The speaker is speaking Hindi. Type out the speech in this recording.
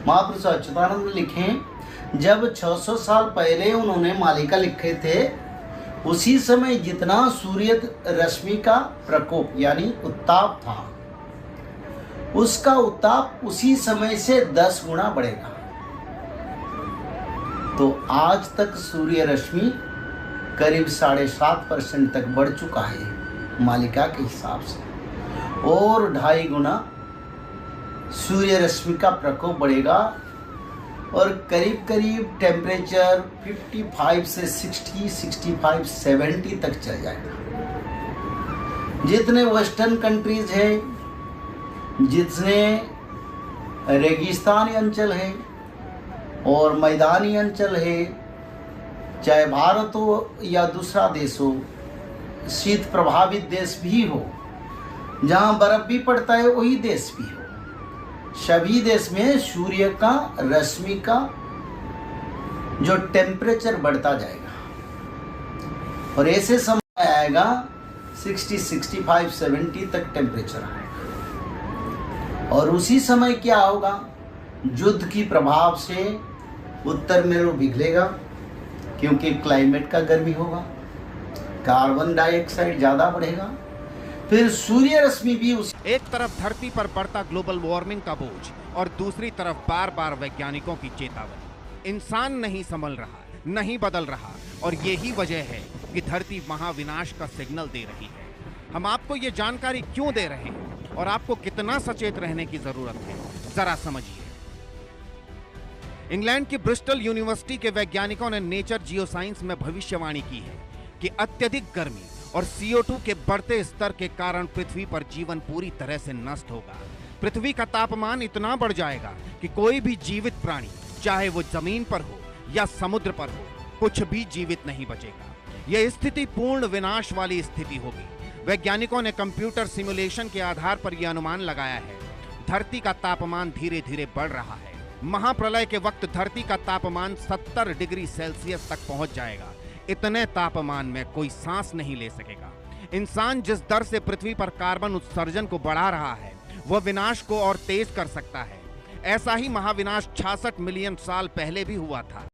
महापुरुष अच्युतानंद लिखे, जब 600 साल पहले उन्होंने मालिका लिखे थे, उसी समय जितना सूर्य रश्मि का प्रकोप यानी उत्ताप था, उसका उत्ताप उसी समय से 10 गुना बढ़ेगा। तो आज तक सूर्य रश्मि करीब 7.5% तक बढ़ चुका है मालिका के हिसाब से, और 2.5 गुना सूर्य रश्मि का प्रकोप बढ़ेगा और करीब करीब टेम्परेचर 55 से 60, 65, 70 तक चल जाएगा। जितने वेस्टर्न कंट्रीज है, जितने रेगिस्तानी अंचल है और मैदानी अंचल है, चाहे भारत हो या दूसरा देश हो, शीत प्रभावित देश भी हो, जहाँ बर्फ भी पड़ता है वही देश भी हो, सभी देश में सूर्य का रश्मि का जो टेम्परेचर बढ़ता जाएगा और ऐसे समय आएगा 60, 65, 70 तक टेम्परेचर आएगा। और उसी समय क्या होगा, युद्ध की प्रभाव से उत्तर मेरु पिघलेगा क्योंकि क्लाइमेट का गर्मी होगा, कार्बन डाइऑक्साइड ज़्यादा बढ़ेगा, फिर सूर्य रश्मि भी उस एक तरफ धरती पर बढ़ता ग्लोबल वार्मिंग का बोझ और दूसरी तरफ बार बार वैज्ञानिकों की चेतावनी। इंसान नहीं संभल रहा, नहीं बदल रहा, और यही वजह है कि धरती महाविनाश का सिग्नल दे रही है। हम आपको ये जानकारी क्यों दे रहे हैं और आपको कितना सचेत रहने की जरूरत है, जरा समझिए। इंग्लैंड की ब्रिस्टल यूनिवर्सिटी के वैज्ञानिकों ने नेचर जियोसाइंस में भविष्यवाणी की है कि अत्यधिक गर्मी और CO2 के बढ़ते स्तर के कारण पृथ्वी पर जीवन पूरी तरह से नष्ट होगा। पृथ्वी का तापमान इतना बढ़ जाएगा कि कोई भी जीवित प्राणी, चाहे वो जमीन पर हो या समुद्र पर हो, कुछ भी जीवित नहीं बचेगा। यह स्थिति पूर्ण विनाश वाली स्थिति होगी। वैज्ञानिकों ने कंप्यूटर सिमुलेशन के आधार पर यह अनुमान लगाया है। धरती का तापमान धीरे धीरे बढ़ रहा है। महाप्रलय के वक्त धरती का तापमान 70 डिग्री सेल्सियस तक पहुंच जाएगा। इतने तापमान में कोई सांस नहीं ले सकेगा। इंसान जिस दर से पृथ्वी पर कार्बन उत्सर्जन को बढ़ा रहा है, वह विनाश को और तेज कर सकता है। ऐसा ही महाविनाश 66 मिलियन साल पहले भी हुआ था।